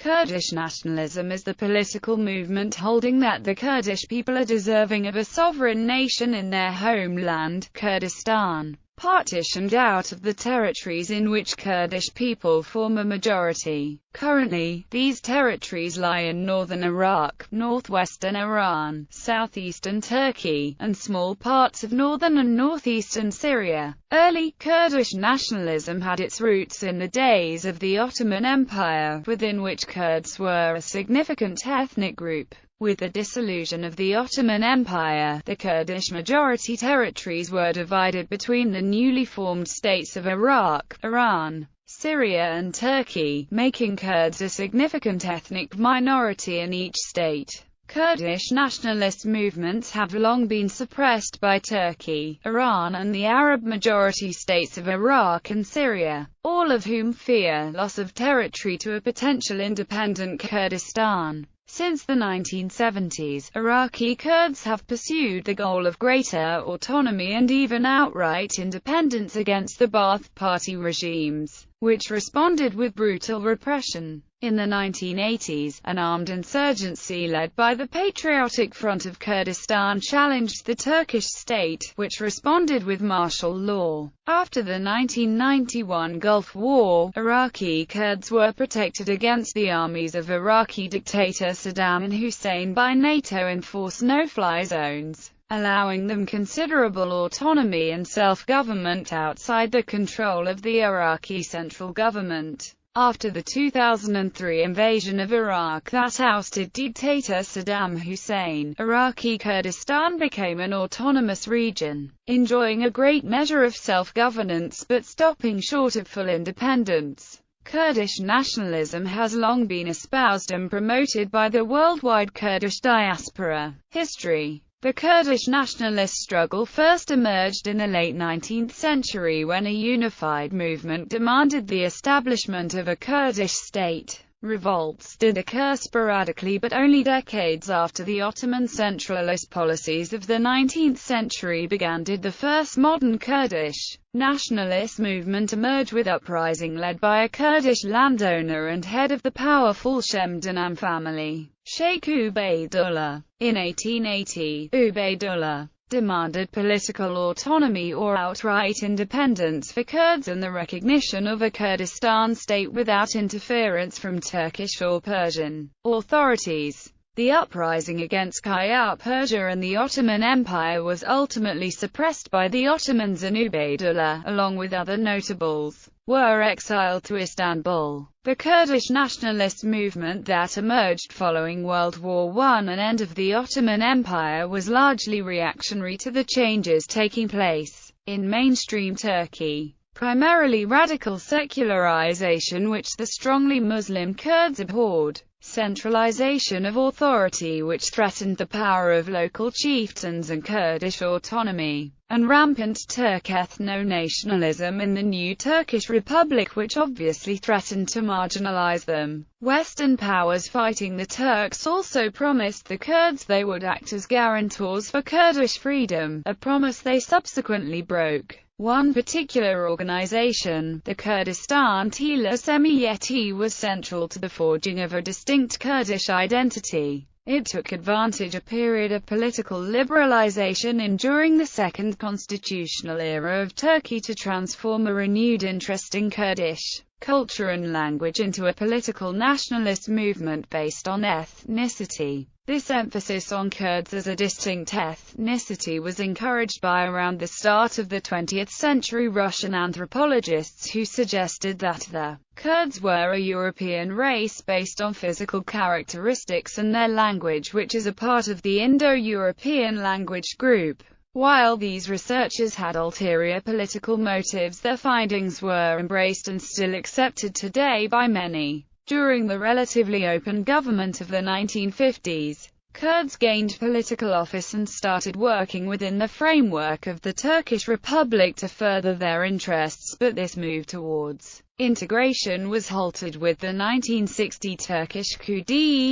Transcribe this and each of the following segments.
Kurdish nationalism is the political movement holding that the Kurdish people are deserving of a sovereign nation in their homeland, Kurdistan, partitioned out of the territories in which Kurdish people form a majority. Currently, these territories lie in northern Iraq, northwestern Iran, southeastern Turkey, and small parts of northern and northeastern Syria. Early Kurdish nationalism had its roots in the days of the Ottoman Empire, within which Kurds were a significant ethnic group. With the dissolution of the Ottoman Empire, the Kurdish majority territories were divided between the newly formed states of Iraq, Iran, Syria and Turkey, making Kurds a significant ethnic minority in each state. Kurdish nationalist movements have long been suppressed by Turkey, Iran and the Arab-majority states of Iraq and Syria, all of whom fear loss of territory to a potential independent Kurdistan. Since the 1970s, Iraqi Kurds have pursued the goal of greater autonomy and even outright independence against the Ba'ath Party regimes, which responded with brutal repression. In the 1980s, an armed insurgency led by the Patriotic Front of Kurdistan challenged the Turkish state, which responded with martial law. After the 1991 Gulf War, Iraqi Kurds were protected against the armies of Iraqi dictator Saddam Hussein by NATO-enforced no-fly zones, allowing them considerable autonomy and self-government outside the control of the Iraqi central government. After the 2003 invasion of Iraq that ousted dictator Saddam Hussein, Iraqi Kurdistan became an autonomous region, enjoying a great measure of self-governance but stopping short of full independence. Kurdish nationalism has long been espoused and promoted by the worldwide Kurdish diaspora. History. The Kurdish nationalist struggle first emerged in the late 19th century when a unified movement demanded the establishment of a Kurdish state. Revolts did occur sporadically but only decades after the Ottoman centralist policies of the 19th century began did the first modern Kurdish nationalist movement emerge, with uprising led by a Kurdish landowner and head of the powerful Shemdanam family, Sheikh Ubaydullah. In 1880, Ubaydullah demanded political autonomy or outright independence for Kurds and the recognition of a Kurdistan state without interference from Turkish or Persian authorities. The uprising against Kayap Persia and the Ottoman Empire was ultimately suppressed by the Ottomans, and Ubaydullah, along with other notables, were exiled to Istanbul. The Kurdish nationalist movement that emerged following World War I and end of the Ottoman Empire was largely reactionary to the changes taking place in mainstream Turkey, primarily radical secularization which the strongly Muslim Kurds abhorred, centralization of authority which threatened the power of local chieftains and Kurdish autonomy, and rampant Turk ethno-nationalism in the new Turkish Republic which obviously threatened to marginalize them. Western powers fighting the Turks also promised the Kurds they would act as guarantors for Kurdish freedom, a promise they subsequently broke. One particular organization, the Kurdistan Telas Emniyeti, was central to the forging of a distinct Kurdish identity. It took advantage of a period of political liberalization during the second constitutional era of Turkey to transform a renewed interest in Kurdish culture and language into a political nationalist movement based on ethnicity. This emphasis on Kurds as a distinct ethnicity was encouraged by around the start of the 20th century Russian anthropologists who suggested that the Kurds were a European race based on physical characteristics and their language, which is a part of the Indo-European language group. While these researchers had ulterior political motives, their findings were embraced and still accepted today by many. During the relatively open government of the 1950s, Kurds gained political office and started working within the framework of the Turkish Republic to further their interests, but this move towards integration was halted with the 1960 Turkish Kurdayati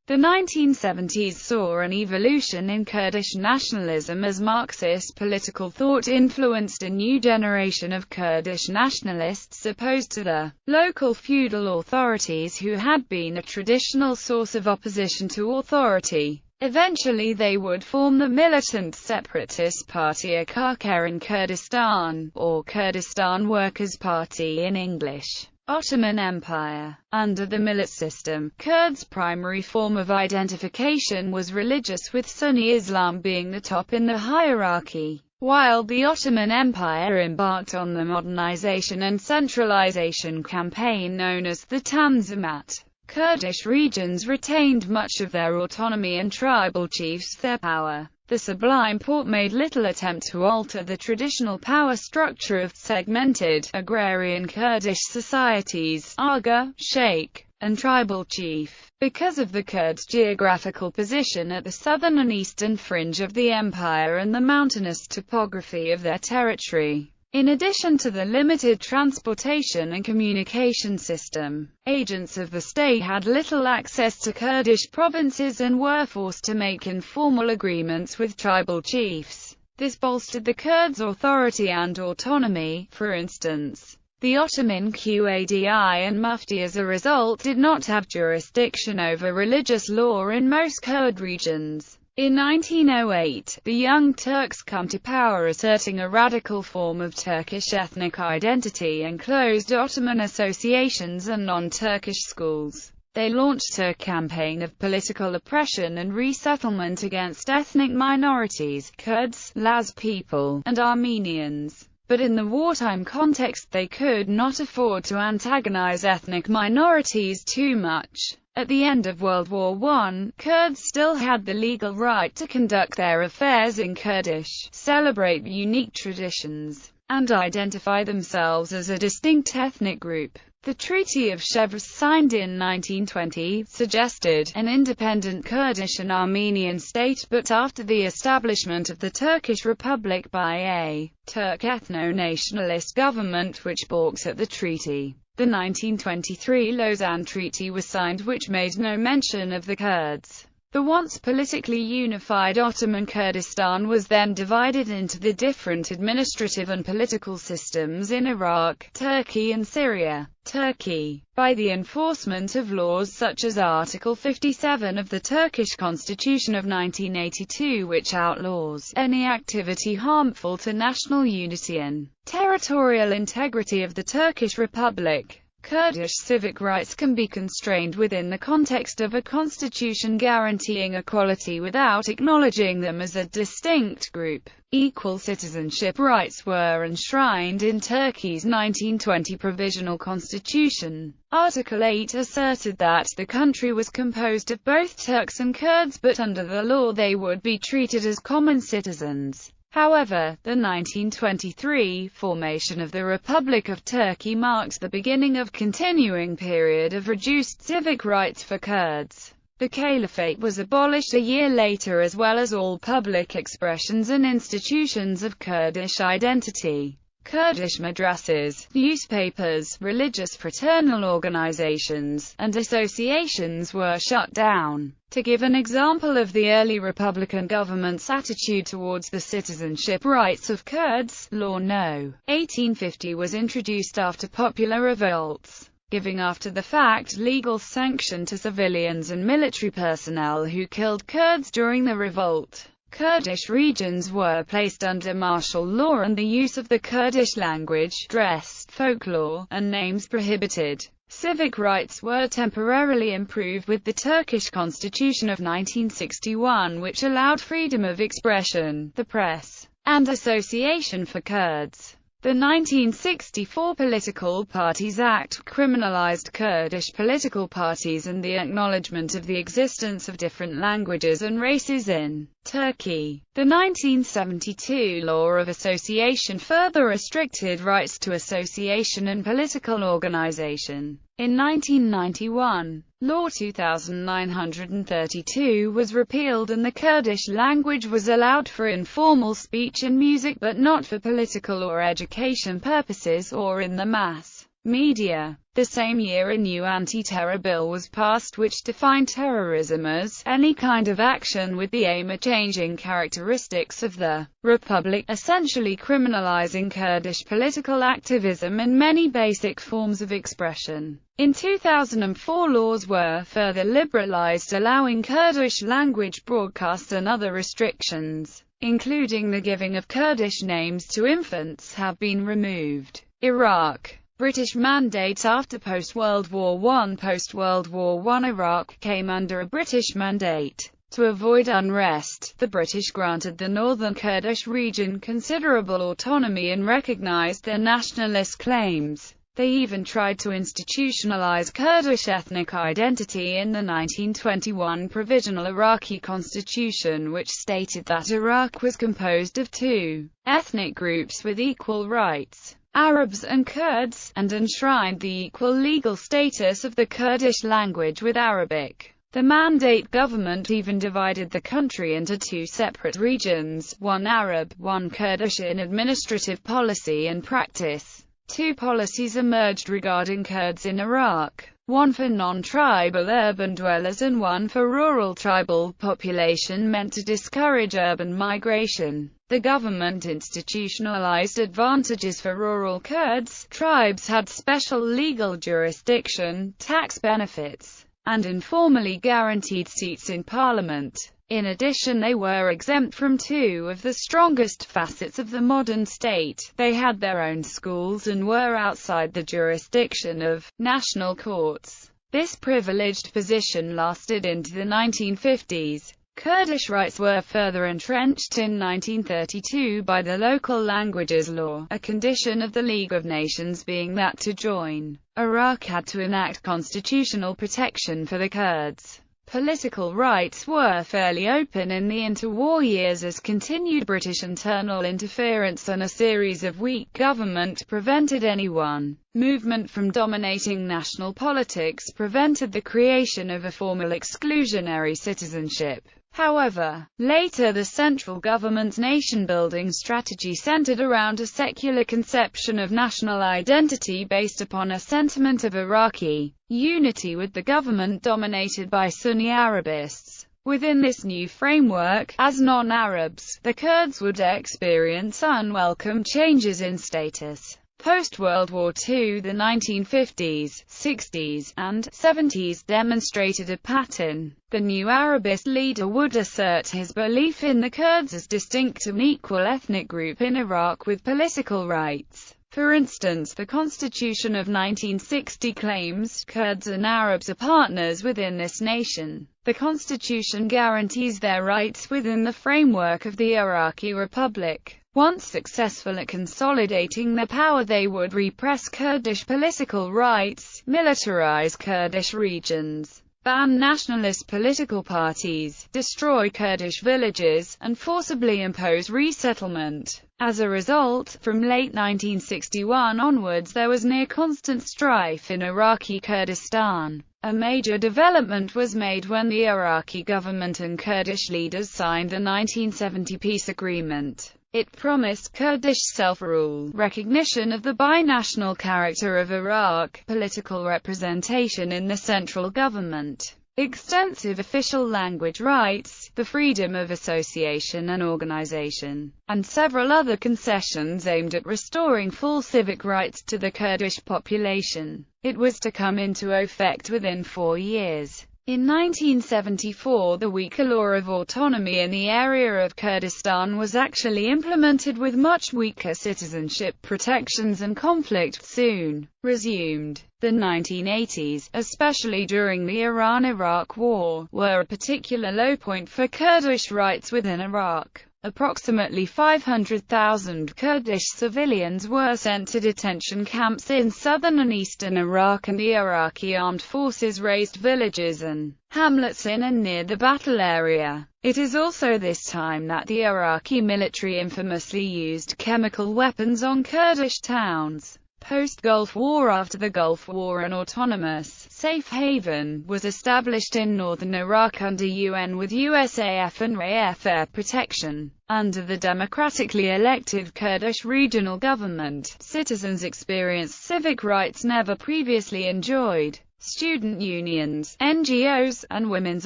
The 1970s saw an evolution in Kurdish nationalism as Marxist political thought influenced a new generation of Kurdish nationalists opposed to the local feudal authorities who had been a traditional source of opposition to authority. Eventually they would form the militant separatist party AKK in Kurdistan, or Kurdistan Workers' Party in English. Ottoman Empire. Under the millet system, Kurds' primary form of identification was religious, with Sunni Islam being the top in the hierarchy. While the Ottoman Empire embarked on the modernization and centralization campaign known as the Tanzimat, Kurdish regions retained much of their autonomy and tribal chiefs their power. The Sublime Porte made little attempt to alter the traditional power structure of segmented, agrarian Kurdish societies, Aga, Sheikh, and tribal chief. Because of the Kurds' geographical position at the southern and eastern fringe of the empire and the mountainous topography of their territory, in addition to the limited transportation and communication system, agents of the state had little access to Kurdish provinces and were forced to make informal agreements with tribal chiefs. This bolstered the Kurds' authority and autonomy. For instance, the Ottoman Qadi and Mufti as a result did not have jurisdiction over religious law in most Kurd regions. In 1908, the Young Turks come to power asserting a radical form of Turkish ethnic identity and closed Ottoman associations and non-Turkish schools. They launched a campaign of political oppression and resettlement against ethnic minorities, Kurds, Laz people, and Armenians. But in the wartime context they could not afford to antagonize ethnic minorities too much. At the end of World War I, Kurds still had the legal right to conduct their affairs in Kurdish, celebrate unique traditions, and identify themselves as a distinct ethnic group. The Treaty of Sèvres, signed in 1920, suggested an independent Kurdish and Armenian state, but after the establishment of the Turkish Republic by a Turk ethno-nationalist government which balks at the treaty, the 1923 Lausanne Treaty was signed, which made no mention of the Kurds. The once politically unified Ottoman Kurdistan was then divided into the different administrative and political systems in Iraq, Turkey and Syria. Turkey, by the enforcement of laws such as Article 57 of the Turkish Constitution of 1982, which outlaws any activity harmful to national unity and territorial integrity of the Turkish Republic. Kurdish civic rights can be constrained within the context of a constitution guaranteeing equality without acknowledging them as a distinct group. Equal citizenship rights were enshrined in Turkey's 1920 Provisional Constitution. Article 8 asserted that the country was composed of both Turks and Kurds, but under the law they would be treated as common citizens. However, the 1923 formation of the Republic of Turkey marked the beginning of a continuing period of reduced civic rights for Kurds. The Caliphate was abolished a year later, as well as all public expressions and institutions of Kurdish identity. Kurdish madrasas, newspapers, religious fraternal organizations, and associations were shut down. To give an example of the early Republican government's attitude towards the citizenship rights of Kurds, Law No. 1850 was introduced after popular revolts, giving after-the-fact legal sanction to civilians and military personnel who killed Kurds during the revolt. Kurdish regions were placed under martial law and the use of the Kurdish language, dress, folklore, and names prohibited. Civic rights were temporarily improved with the Turkish Constitution of 1961, which allowed freedom of expression, the press, and association for Kurds. The 1964 Political Parties Act criminalized Kurdish political parties and the acknowledgement of the existence of different languages and races in Turkey. The 1972 Law of Association further restricted rights to association and political organization. In 1991, Law 2932 was repealed and the Kurdish language was allowed for informal speech and music, but not for political or education purposes or in the mass media. The same year a new anti-terror bill was passed which defined terrorism as any kind of action with the aim of changing characteristics of the republic, essentially criminalizing Kurdish political activism and many basic forms of expression. In 2004 laws were further liberalized, allowing Kurdish language broadcasts, and other restrictions, including the giving of Kurdish names to infants, have been removed. Iraq. British mandate. After post-World War I. Post-World War I Iraq came under a British mandate. To avoid unrest, the British granted the northern Kurdish region considerable autonomy and recognized their nationalist claims. They even tried to institutionalize Kurdish ethnic identity in the 1921 Provisional Iraqi Constitution, which stated that Iraq was composed of two ethnic groups with equal rights, Arabs and Kurds, and enshrined the equal legal status of the Kurdish language with Arabic. The Mandate government even divided the country into two separate regions, one Arab, one Kurdish, in administrative policy and practice. Two policies emerged regarding Kurds in Iraq, one for non-tribal urban dwellers and one for rural tribal population, meant to discourage urban migration. The government institutionalized advantages for rural Kurds. Tribes had special legal jurisdiction, tax benefits, and informally guaranteed seats in parliament. In addition, they were exempt from two of the strongest facets of the modern state. They had their own schools and were outside the jurisdiction of national courts. This privileged position lasted into the 1950s. Kurdish rights were further entrenched in 1932 by the Local Languages Law, a condition of the League of Nations being that to join, Iraq had to enact constitutional protection for the Kurds. Political rights were fairly open in the interwar years as continued British internal interference and a series of weak government prevented anyone movement from dominating national politics, prevented the creation of a formal exclusionary citizenship. However, later the central government's nation-building strategy centered around a secular conception of national identity based upon a sentiment of Iraqi unity with the government dominated by Sunni Arabists. Within this new framework, as non-Arabs, the Kurds would experience unwelcome changes in status. Post-World War II, the 1950s, 60s, and 70s demonstrated a pattern. The new Arabist leader would assert his belief in the Kurds as distinct and equal ethnic group in Iraq with political rights. For instance, the Constitution of 1960 claims Kurds and Arabs are partners within this nation. The Constitution guarantees their rights within the framework of the Iraqi Republic. Once successful at consolidating their power, they would repress Kurdish political rights, militarize Kurdish regions, ban nationalist political parties, destroy Kurdish villages, and forcibly impose resettlement. As a result, from late 1961 onwards there was near-constant strife in Iraqi Kurdistan. A major development was made when the Iraqi government and Kurdish leaders signed the 1970 peace agreement. It promised Kurdish self-rule, recognition of the binational character of Iraq, political representation in the central government, extensive official language rights, the freedom of association and organization, and several other concessions aimed at restoring full civic rights to the Kurdish population. It was to come into effect within 4 years. In 1974, the weaker law of autonomy in the area of Kurdistan was actually implemented with much weaker citizenship protections, and conflict soon resumed. The 1980s, especially during the Iran-Iraq War, were a particular low point for Kurdish rights within Iraq. Approximately 500,000 Kurdish civilians were sent to detention camps in southern and eastern Iraq, and the Iraqi armed forces razed villages and hamlets in and near the battle area. It is also this time that the Iraqi military infamously used chemical weapons on Kurdish towns. Post-Gulf War. After the Gulf War, an autonomous, safe haven was established in northern Iraq under UN with USAF and RAF air protection. Under the democratically elected Kurdish regional government, citizens experienced civic rights never previously enjoyed. Student unions, NGOs, and women's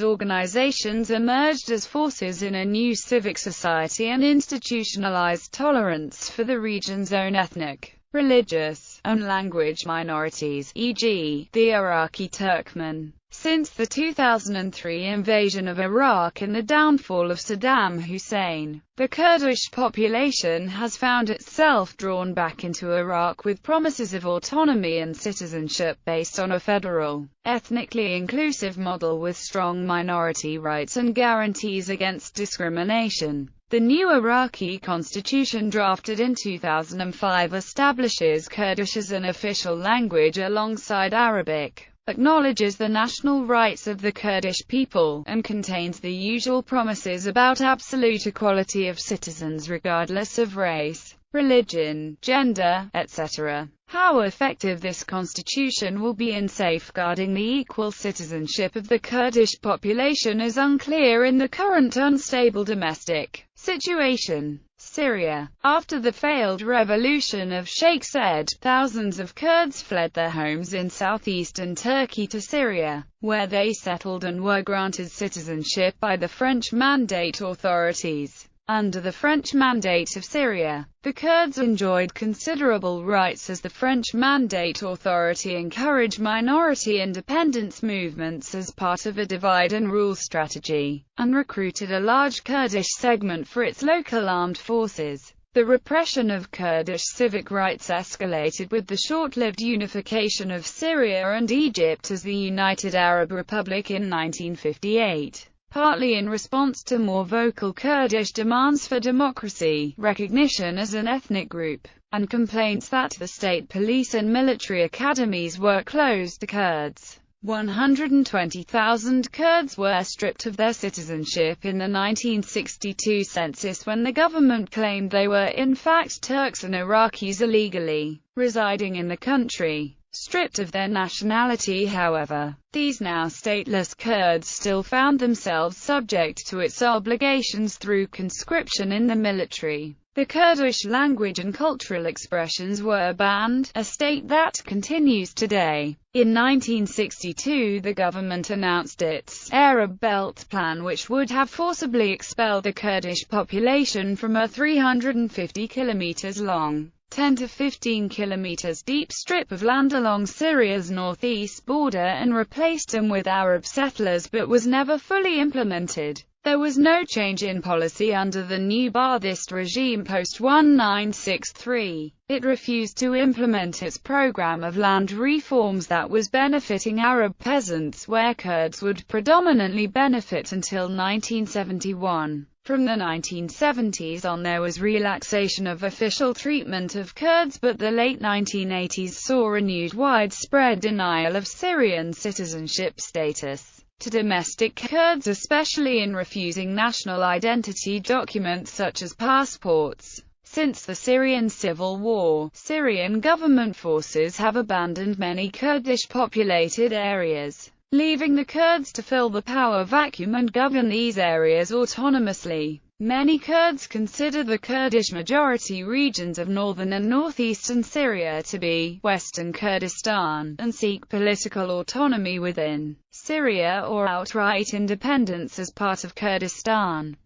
organizations emerged as forces in a new civic society and institutionalized tolerance for the region's own ethnic, religious, and language minorities, e.g., the Iraqi Turkmen. Since the 2003 invasion of Iraq and the downfall of Saddam Hussein, the Kurdish population has found itself drawn back into Iraq with promises of autonomy and citizenship based on a federal, ethnically inclusive model with strong minority rights and guarantees against discrimination. The new Iraqi constitution, drafted in 2005, establishes Kurdish as an official language alongside Arabic, acknowledges the national rights of the Kurdish people, and contains the usual promises about absolute equality of citizens regardless of race, religion, gender, etc. How effective this constitution will be in safeguarding the equal citizenship of the Kurdish population is unclear in the current unstable domestic situation. Syria. After the failed revolution of Sheikh Said, thousands of Kurds fled their homes in southeastern Turkey to Syria, where they settled and were granted citizenship by the French Mandate authorities. Under the French Mandate of Syria, the Kurds enjoyed considerable rights as the French Mandate Authority encouraged minority independence movements as part of a divide-and-rule strategy, and recruited a large Kurdish segment for its local armed forces. The repression of Kurdish civic rights escalated with the short-lived unification of Syria and Egypt as the United Arab Republic in 1958. Partly in response to more vocal Kurdish demands for democracy, recognition as an ethnic group, and complaints that the state police and military academies were closed to Kurds. 120,000 Kurds were stripped of their citizenship in the 1962 census when the government claimed they were in fact Turks and Iraqis illegally residing in the country. Stripped of their nationality, however, these now stateless Kurds still found themselves subject to its obligations through conscription in the military. The Kurdish language and cultural expressions were banned, a state that continues today. In 1962, the government announced its Arab Belt Plan, which would have forcibly expelled the Kurdish population from a 350 kilometers long, 10 to 15 kilometers deep strip of land along Syria's northeast border and replaced them with Arab settlers, but was never fully implemented. There was no change in policy under the new Ba'athist regime post-1963. It refused to implement its program of land reforms that was benefiting Arab peasants, where Kurds would predominantly benefit until 1971. From the 1970s on, there was relaxation of official treatment of Kurds, but the late 1980s saw renewed widespread denial of Syrian citizenship status to domestic Kurds, especially in refusing national identity documents such as passports. Since the Syrian civil war, Syrian government forces have abandoned many Kurdish-populated areas, leaving the Kurds to fill the power vacuum and govern these areas autonomously. Many Kurds consider the Kurdish majority regions of northern and northeastern Syria to be Western Kurdistan, and seek political autonomy within Syria or outright independence as part of Kurdistan.